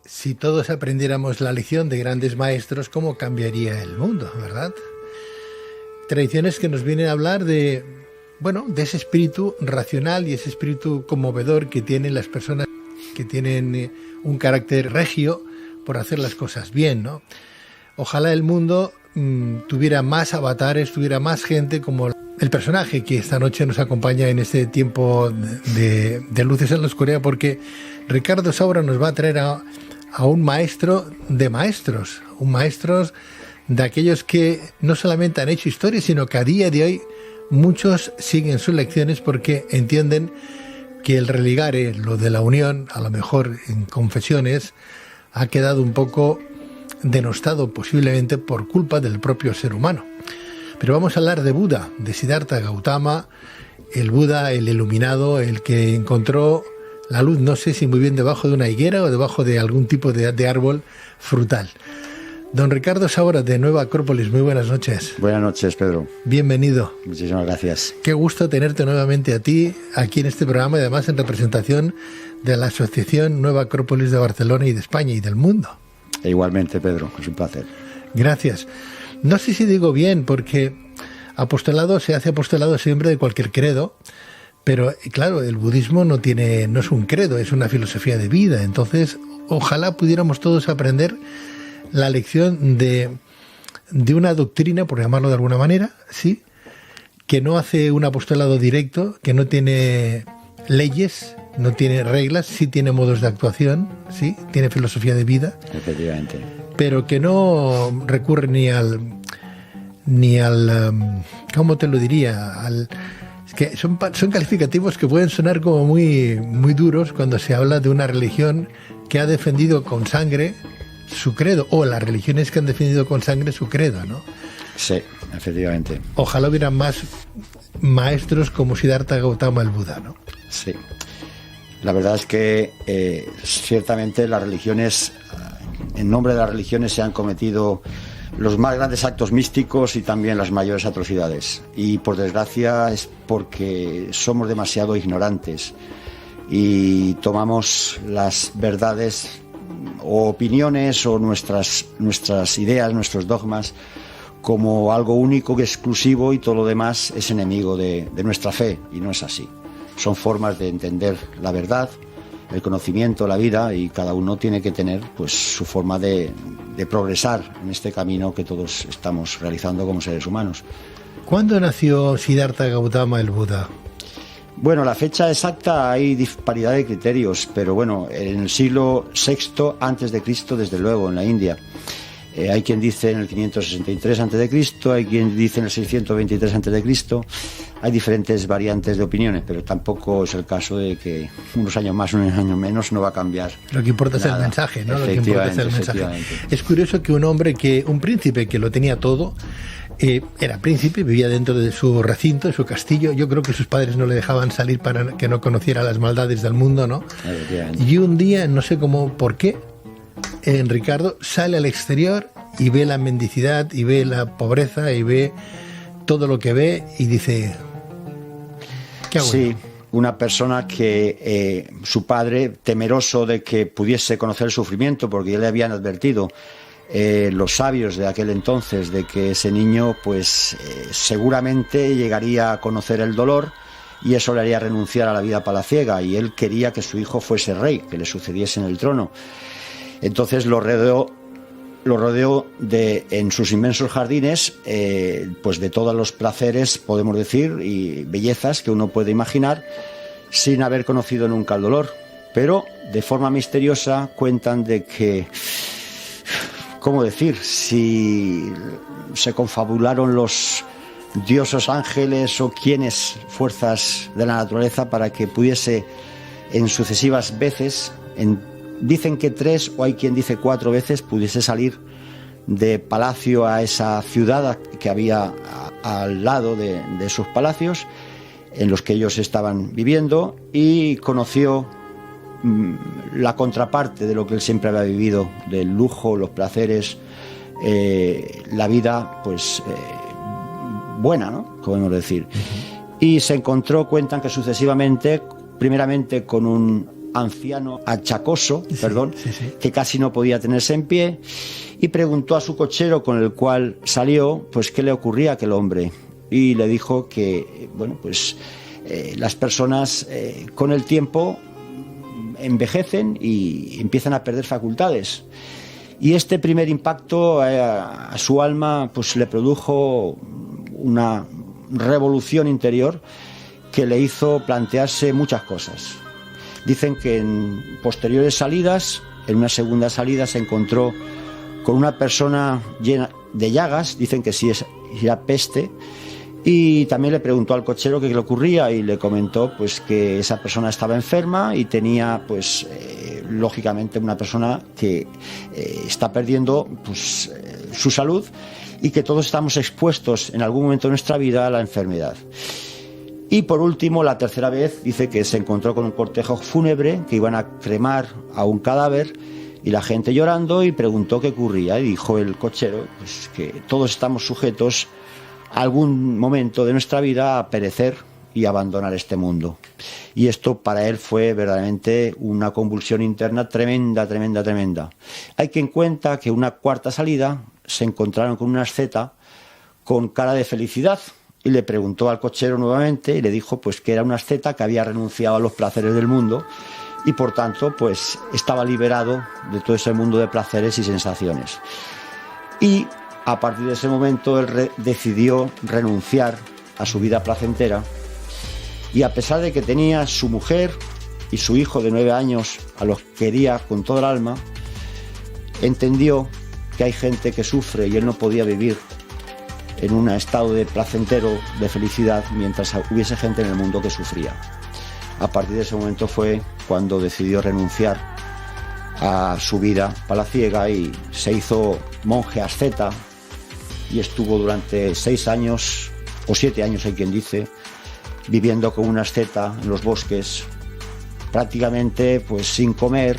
Si todos aprendiéramos la lección de grandes maestros, ¿cómo cambiaría el mundo, verdad? Tradiciones que nos vienen a hablar de, bueno, de ese espíritu racional y ese espíritu conmovedor que tienen las personas que tienen un carácter regio por hacer las cosas bien, ¿no? Ojalá el mundo tuviera más avatares, tuviera más gente como el personaje que esta noche nos acompaña en este tiempo de luces en la oscuridad, porque Ricardo Saura nos va a traer a un maestro de maestros, un maestro de aquellos que no solamente han hecho historia, sino que a día de hoy muchos siguen sus lecciones porque entienden que el religare, lo de la unión, a lo mejor en confesiones, ha quedado un poco denostado posiblemente por culpa del propio ser humano. Pero vamos a hablar de Buda, de Siddhartha Gautama, el Buda, el iluminado, el que encontró la luz, no sé si muy bien debajo de una higuera o debajo de algún tipo de árbol frutal. Don Ricardo Saura, de Nueva Acrópolis, muy buenas noches. Buenas noches, Pedro. Bienvenido. Muchísimas gracias. Qué gusto tenerte nuevamente a ti aquí en este programa y además en representación de la Asociación Nueva Acrópolis de Barcelona y de España y del mundo. E igualmente, Pedro, es un placer. Gracias. No sé si digo bien, porque apostolado se hace apostolado siempre de cualquier credo, pero claro, el budismo no es un credo, es una filosofía de vida. Entonces, ojalá pudiéramos todos aprender la lección de una doctrina, por llamarlo de alguna manera, ¿sí?, que no hace un apostolado directo, que no tiene leyes, no tiene reglas, sí tiene modos de actuación, sí, tiene filosofía de vida. Efectivamente. Pero que no recurre ni al ¿cómo te lo diría? Es que son calificativos que pueden sonar como muy, muy duros cuando se habla de una religión que ha defendido con sangre su credo, o las religiones que han defendido con sangre su credo, ¿no? Sí, efectivamente. Ojalá hubieran más maestros como Siddhartha Gautama, el Buda, ¿no? Sí. La verdad es que ciertamente las religiones, en nombre de las religiones se han cometido los más grandes actos místicos y también las mayores atrocidades. Y por desgracia es porque somos demasiado ignorantes y tomamos las verdades o opiniones o nuestras ideas, nuestros dogmas como algo único, exclusivo, y todo lo demás es enemigo de nuestra fe, y no es así. Son formas de entender la verdad, el conocimiento, la vida, y cada uno tiene que tener pues su forma de progresar en este camino que todos estamos realizando como seres humanos. ¿Cuándo nació Siddhartha Gautama, el Buda? Bueno, la fecha exacta hay disparidad de criterios, pero bueno, en el siglo VI antes de Cristo, desde luego, en la India. Hay quien dice en el 563 a.C., hay quien dice en el 623 a.C., hay diferentes variantes de opiniones, pero tampoco es el caso de que unos años más, unos años menos, no va a cambiar. Lo que importa nada. Es el mensaje, ¿no? Lo que importa es el mensaje. Es curioso que un príncipe que lo tenía todo, era príncipe, vivía dentro de su recinto, de su castillo. Yo creo que sus padres no le dejaban salir para que no conociera las maldades del mundo, ¿no? Y un día, no sé cómo, por qué, Ricardo sale al exterior y ve la mendicidad y ve la pobreza y ve todo lo que ve y dice, ¿qué hago? Sí, una persona que su padre, temeroso de que pudiese conocer el sufrimiento, porque ya le habían advertido los sabios de aquel entonces de que ese niño pues seguramente llegaría a conocer el dolor y eso le haría renunciar a la vida palaciega, y él quería que su hijo fuese rey, que le sucediese en el trono. Entonces lo rodeó en sus inmensos jardines, pues de todos los placeres, podemos decir, y bellezas que uno puede imaginar, sin haber conocido nunca el dolor. Pero de forma misteriosa cuentan de que, ¿cómo decir?, si se confabularon los dioses, ángeles o quienes, fuerzas de la naturaleza, para que pudiese en sucesivas veces, dicen que 3 o hay quien dice 4 veces, pudiese salir de palacio a esa ciudad que había al lado de sus palacios en los que ellos estaban viviendo, y conoció la contraparte de lo que él siempre había vivido, del lujo, los placeres, la vida pues buena, ¿no?, podemos decir. Y se encontró, cuentan que sucesivamente, primeramente con un anciano achacoso, sí. que casi no podía tenerse en pie, y preguntó a su cochero con el cual salió, pues qué le ocurría a aquel hombre, y le dijo que, bueno, pues las personas con el tiempo envejecen y empiezan a perder facultades. Y este primer impacto a su alma pues le produjo una revolución interior que le hizo plantearse muchas cosas. Dicen que en posteriores salidas, en una segunda salida, se encontró con una persona llena de llagas, dicen que sí era peste, y también le preguntó al cochero qué le ocurría y le comentó pues que esa persona estaba enferma y tenía pues lógicamente una persona que está perdiendo pues su salud, y que todos estamos expuestos en algún momento de nuestra vida a la enfermedad. Y por último, la tercera vez, dice que se encontró con un cortejo fúnebre, que iban a cremar a un cadáver, y la gente llorando, y preguntó qué ocurría, y dijo el cochero pues que todos estamos sujetos a algún momento de nuestra vida a perecer y abandonar este mundo. Y esto para él fue verdaderamente una convulsión interna tremenda. Hay que en cuenta que una cuarta salida se encontraron con una asceta con cara de felicidad, y le preguntó al cochero nuevamente y le dijo pues que era una asceta que había renunciado a los placeres del mundo y por tanto pues estaba liberado de todo ese mundo de placeres y sensaciones. Y a partir de ese momento él decidió renunciar a su vida placentera, y a pesar de que tenía su mujer y su hijo de 9 años a los que quería con toda el alma, entendió que hay gente que sufre y él no podía vivir en un estado de placentero, de felicidad, mientras hubiese gente en el mundo que sufría. A partir de ese momento fue cuando decidió renunciar a su vida palaciega y se hizo monje asceta, y estuvo durante 6 años o 7 años, hay quien dice, viviendo con una asceta en los bosques, prácticamente pues sin comer,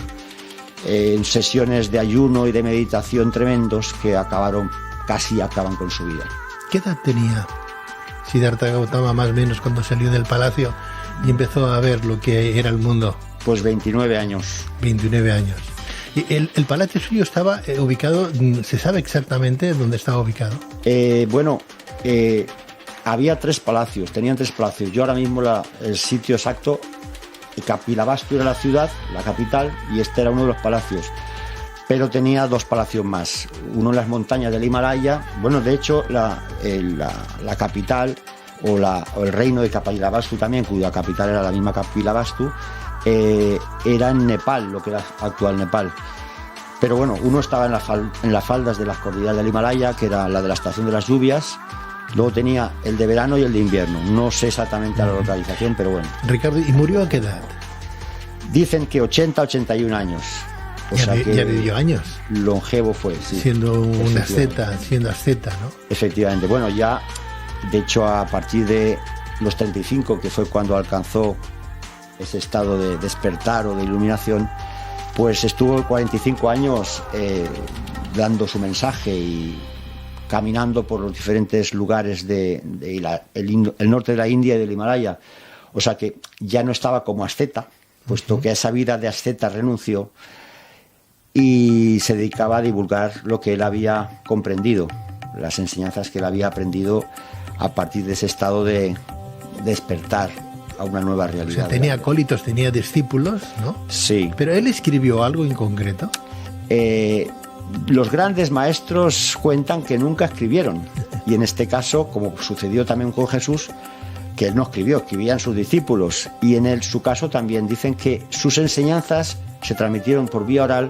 en sesiones de ayuno y de meditación tremendos que casi acaban con su vida. ¿Qué edad tenía Siddhartha Gautama más o menos cuando salió del palacio y empezó a ver lo que era el mundo? Pues 29 años. 29 años. ¿Y el palacio suyo estaba ubicado, se sabe exactamente dónde estaba ubicado? Había 3 palacios, tenían 3 palacios. Yo ahora mismo el sitio exacto, Kapilavastu era la ciudad, la capital, y este era uno de los palacios. Pero tenía 2 palacios más, uno en las montañas del Himalaya. Bueno, de hecho, la capital o el reino de Kapilavastu también, cuya capital era la misma Kapilavastu, era en Nepal, lo que era actual Nepal. Pero bueno, uno estaba en las faldas de las cordilleras del Himalaya, que era la de la estación de las lluvias. Luego tenía el de verano y el de invierno. No sé exactamente la localización, pero bueno. Ricardo, ¿y murió a qué edad? Dicen que 81 años. Ya vivió años. Longevo fue, sí. Siendo asceta, ¿no? Efectivamente. Bueno, ya, de hecho, a partir de los 35, que fue cuando alcanzó ese estado de despertar o de iluminación, pues estuvo 45 años dando su mensaje y caminando por los diferentes lugares el norte de la India y del Himalaya. O sea que ya no estaba como asceta, puesto que a esa vida de asceta renunció y se dedicaba a divulgar lo que él había comprendido, las enseñanzas que él había aprendido a partir de ese estado de despertar a una nueva realidad. O sea, tenía acólitos, tenía discípulos, ¿no? Sí. ¿Pero él escribió algo en concreto? Los grandes maestros cuentan que nunca escribieron, y en este caso, como sucedió también con Jesús, que él no escribió, escribían sus discípulos, y en su caso también dicen que sus enseñanzas se transmitieron por vía oral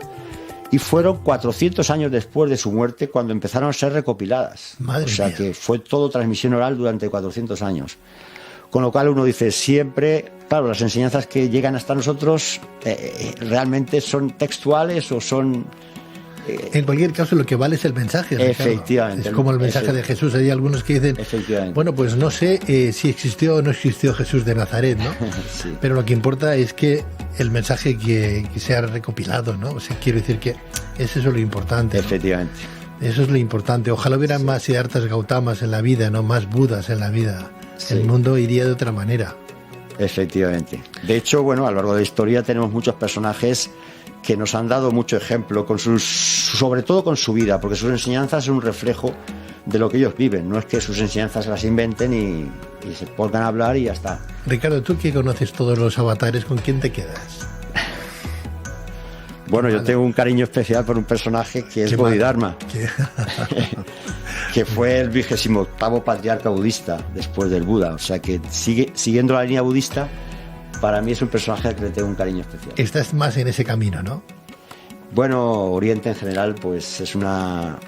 y fueron 400 años después de su muerte cuando empezaron a ser recopiladas. Madre o sea mía. que fue todo transmisión oral durante 400 años. Con lo cual uno dice siempre, claro, las enseñanzas que llegan hasta nosotros realmente son textuales o son... En cualquier caso, lo que vale es el mensaje, Ricardo. Efectivamente. Es como el mensaje de Jesús. Hay algunos que dicen, bueno, pues no sé si existió o no existió Jesús de Nazaret, ¿no? Sí. Pero lo que importa es que el mensaje que se ha recopilado, ¿no? O sea, quiero decir que eso es lo importante, ¿no? Efectivamente. Eso es lo importante. Ojalá hubiera más Siddharthas Gautamas en la vida, ¿no? Más Budas en la vida. Sí. El mundo iría de otra manera. Efectivamente. De hecho, bueno, a lo largo de la historia tenemos muchos personajes que nos han dado mucho ejemplo, sobre todo con su vida, porque sus enseñanzas son un reflejo de lo que ellos viven. No es que sus enseñanzas las inventen y se pongan a hablar y ya está. Ricardo, tú que conoces todos los avatares, ¿con quién te quedas? Bueno, yo tengo un cariño especial por un personaje que es Bodhidharma, que fue el 28º patriarca budista después del Buda. O sea que siguiendo la línea budista, para mí es un personaje al que le tengo un cariño especial. Estás más en ese camino, ¿no? Bueno, Oriente en general, pues es una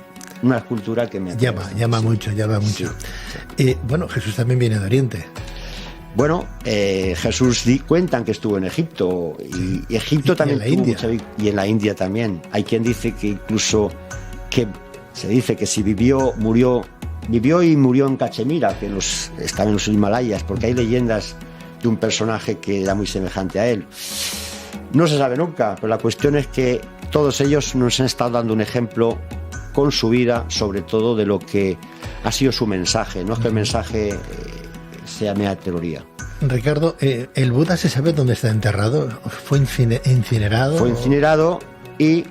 cultura que me llama mucho. Sí, sí. Bueno, Jesús también viene de Oriente. Bueno, Jesús cuentan que estuvo en Egipto y Egipto también tuvo mucha, y en la India también. Hay quien dice que incluso se dice que si vivió y murió en Cachemira, que estaba en los Himalayas, porque hay leyendas de un personaje que era muy semejante a él. No se sabe nunca, pero la cuestión es que todos ellos nos han estado dando un ejemplo con su vida, sobre todo de lo que ha sido su mensaje. No es que el mensaje sea mera teoría. Ricardo, ¿el Buda se sabe dónde está enterrado? ¿Fue incinerado? Fue incinerado y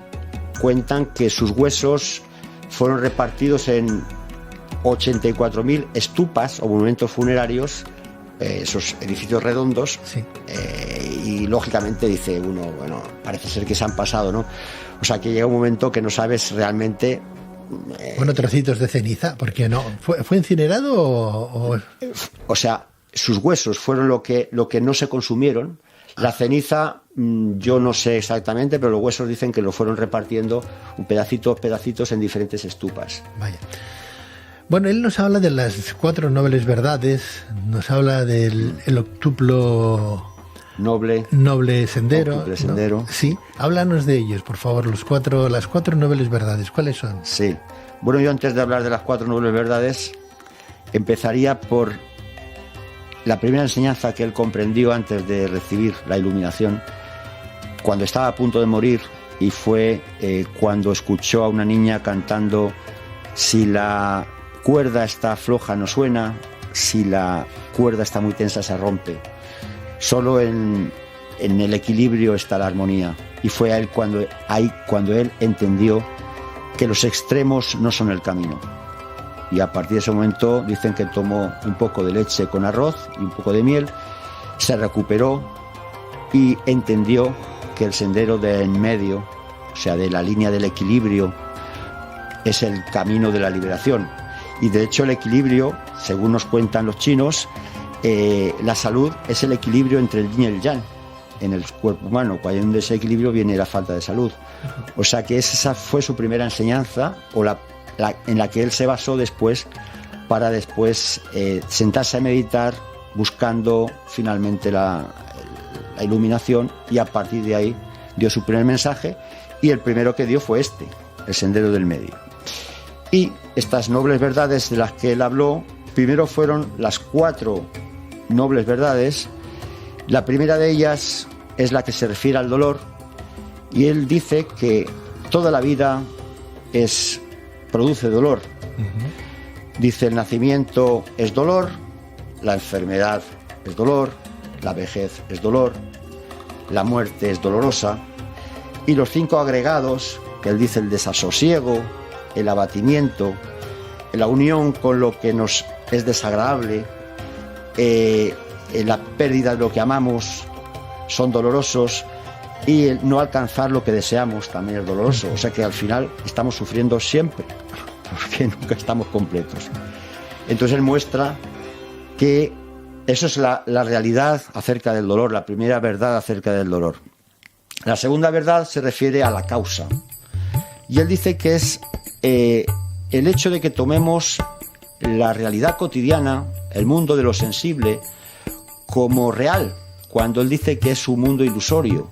cuentan que sus huesos fueron repartidos en 84.000 estupas o monumentos funerarios, esos edificios redondos, sí. Y lógicamente dice uno, bueno, parece ser que se han pasado, ¿no? O sea que llega un momento que no sabes realmente... Bueno, trocitos de ceniza, ¿por qué no? ¿Fue incinerado o...? O sea, sus huesos fueron lo que no se consumieron. La ceniza, yo no sé exactamente, pero los huesos dicen que lo fueron repartiendo pedacitos en diferentes estupas. Vaya. Bueno, él nos habla de las 4 nobles verdades, nos habla del octuplo... Noble sendero. ¿No? Sí, háblanos de ellos, por favor, las 4 nobles verdades, ¿cuáles son? Sí, bueno, yo antes de hablar de las 4 nobles verdades, empezaría por la primera enseñanza que él comprendió antes de recibir la iluminación, cuando estaba a punto de morir, y fue cuando escuchó a una niña cantando: si la cuerda está floja no suena, si la cuerda está muy tensa se rompe. Solo en el equilibrio está la armonía. Y fue a él cuando él entendió que los extremos no son el camino. Y a partir de ese momento dicen que tomó un poco de leche con arroz y un poco de miel, se recuperó y entendió que el sendero de en medio, o sea, de la línea del equilibrio, es el camino de la liberación. Y de hecho el equilibrio, según nos cuentan los chinos, la salud es el equilibrio entre el yin y el yang en el cuerpo humano. Cuando hay un desequilibrio viene la falta de salud. O sea que esa fue su primera enseñanza, o en la que él se basó después para sentarse a meditar, buscando finalmente la iluminación, y a partir de ahí dio su primer mensaje, y el primero que dio fue el sendero del medio. Y estas nobles verdades de las que él habló, primero fueron las 4 nobles verdades. La primera de ellas es la que se refiere al dolor, y él dice que toda la vida produce dolor. Uh-huh. Dice: el nacimiento es dolor, la enfermedad es dolor, la vejez es dolor, la muerte es dolorosa, y los 5 agregados, que él dice: el desasosiego, el abatimiento, la unión con lo que nos es desagradable, la pérdida de lo que amamos, son dolorosos, y el no alcanzar lo que deseamos también es doloroso. O sea que al final estamos sufriendo siempre, porque nunca estamos completos. Entonces él muestra que eso es la realidad acerca del dolor, la primera verdad acerca del dolor. La segunda verdad se refiere a la causa, y él dice que es el hecho de que tomemos la realidad cotidiana, el mundo de lo sensible, como real, cuando él dice que es un mundo ilusorio.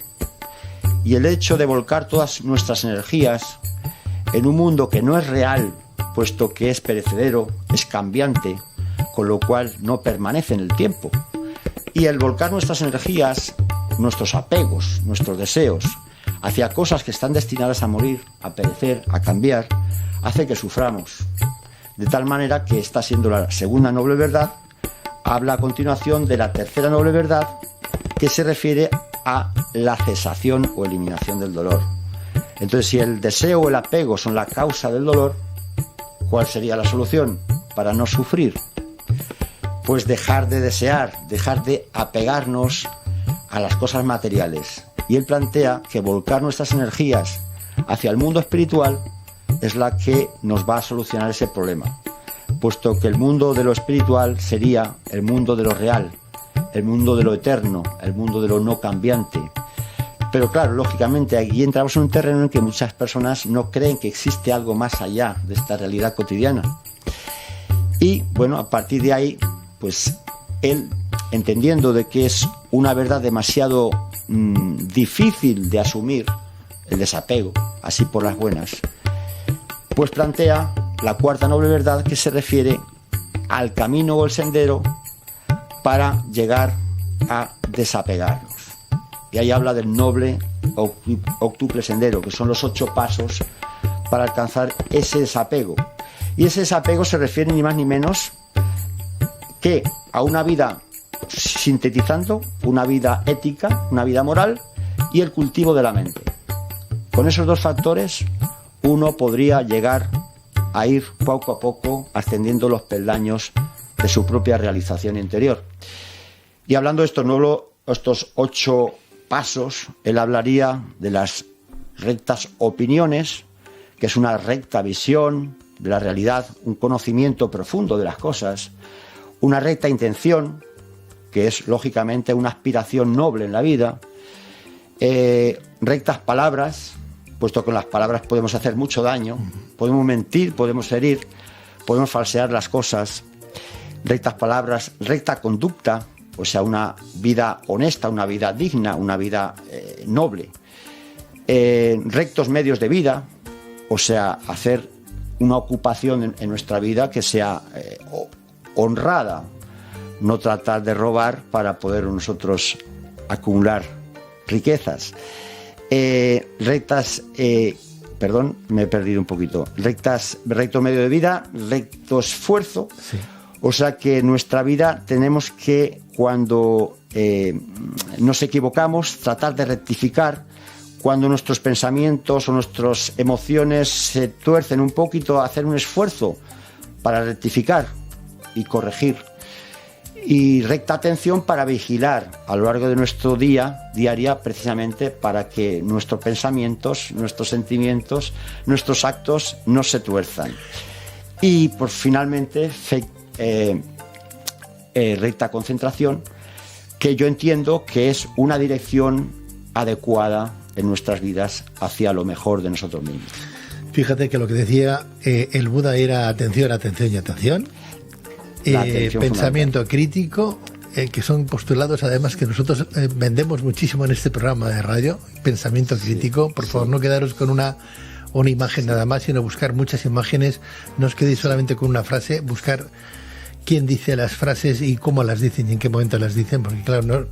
Y el hecho de volcar todas nuestras energías en un mundo que no es real, puesto que es perecedero, es cambiante, con lo cual no permanece en el tiempo. Y el volcar nuestras energías, nuestros apegos, nuestros deseos, hacia cosas que están destinadas a morir, a perecer, a cambiar, hace que suframos. De tal manera que está siendo la segunda noble verdad habla a continuación de la tercera noble verdad, que se refiere a la cesación o eliminación del dolor. Entonces, si el deseo o el apego son la causa del dolor, ¿cuál sería la solución para no sufrir? Pues dejar de desear, dejar de apegarnos a las cosas materiales. Y él plantea que volcar nuestras energías hacia el mundo espiritual es la que nos va a solucionar ese problema, puesto que el mundo de lo espiritual sería el mundo de lo real, el mundo de lo eterno, el mundo de lo no cambiante. Pero claro, lógicamente aquí entramos en un terreno en que muchas personas no creen que existe algo más allá de esta realidad cotidiana. Y bueno, a partir de ahí, pues él, entendiendo de que es una verdad demasiado difícil de asumir, el desapego, así por las buenas, pues plantea la cuarta noble verdad, que se refiere al camino o el sendero para llegar a desapegarnos. Y ahí habla del noble octuple sendero, que son los 8 pasos para alcanzar ese desapego. Y ese desapego se refiere ni más ni menos que a una vida, sintetizando, una vida ética, una vida moral y el cultivo de la mente. Con esos 2 factores uno podría llegar a ir poco a poco ascendiendo los peldaños de su propia realización interior. Y hablando de estos 8 pasos, él hablaría de las rectas opiniones, que es una recta visión de la realidad, un conocimiento profundo de las cosas, una recta intención, que es lógicamente una aspiración noble en la vida, rectas palabras, puesto que con las palabras podemos hacer mucho daño, podemos mentir, podemos herir, podemos falsear las cosas, rectas palabras, recta conducta, o sea, una vida honesta, una vida digna, una vida noble, rectos medios de vida, o sea, hacer una ocupación en nuestra vida que sea honrada, no tratar de robar para poder nosotros acumular riquezas. Me he perdido un poquito. Recto medio de vida, recto esfuerzo. Sí. O sea que en nuestra vida tenemos que, cuando nos equivocamos, tratar de rectificar. Cuando nuestros pensamientos o nuestras emociones se tuercen un poquito, hacer un esfuerzo para rectificar y corregir. Y recta atención para vigilar a lo largo de nuestro diaria, precisamente para que nuestros pensamientos, nuestros sentimientos, nuestros actos no se tuerzan. Y pues finalmente recta concentración, que yo entiendo que es una dirección adecuada en nuestras vidas hacia lo mejor de nosotros mismos. Fíjate que lo que decía el Buda era atención, atención y atención. Pensamiento crítico, que son postulados además que nosotros vendemos muchísimo en este programa de radio. Pensamiento crítico, por favor, no quedaros con una imagen nada más, sino buscar muchas imágenes. No os quedéis solamente con una frase, buscar quién dice las frases y cómo las dicen y en qué momento las dicen, porque claro, no,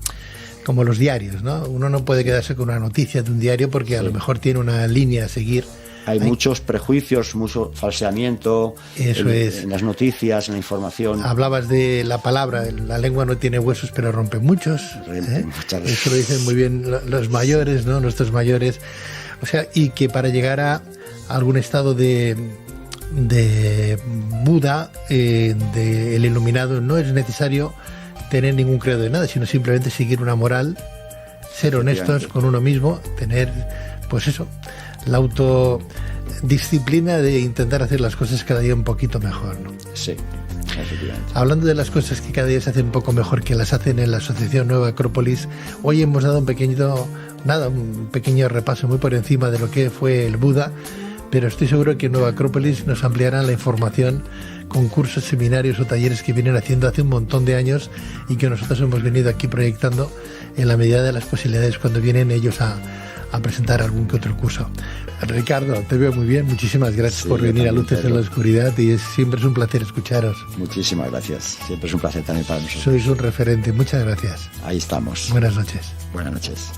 como los diarios, ¿no? Uno no puede quedarse con una noticia de un diario porque a lo mejor tiene una línea a seguir. Hay muchos prejuicios, mucho falseamiento en las noticias, en la información. Hablabas de la palabra, la lengua no tiene huesos pero rompe muchos. Eso lo dicen muy bien los mayores, ¿no? Nuestros mayores. O sea, y que para llegar a algún estado de Buda, de el iluminado, no es necesario tener ningún credo de nada, sino simplemente seguir una moral, ser honestos con uno mismo, tener, pues eso, la autodisciplina de intentar hacer las cosas cada día un poquito mejor, ¿no? Sí, efectivamente. Hablando de las cosas que cada día se hacen un poco mejor que las hacen en la Asociación Nueva Acrópolis, hoy hemos dado un pequeño repaso muy por encima de lo que fue el Buda, pero estoy seguro que en Nueva Acrópolis nos ampliarán la información con cursos, seminarios o talleres que vienen haciendo hace un montón de años y que nosotros hemos venido aquí proyectando en la medida de las posibilidades cuando vienen ellos a presentar algún que otro curso. Ricardo, te veo muy bien, muchísimas gracias por venir a Luces en la Oscuridad y siempre es un placer escucharos. Muchísimas gracias, siempre es un placer también para nosotros. Sois un referente, muchas gracias. Ahí estamos. Buenas noches. Buenas noches.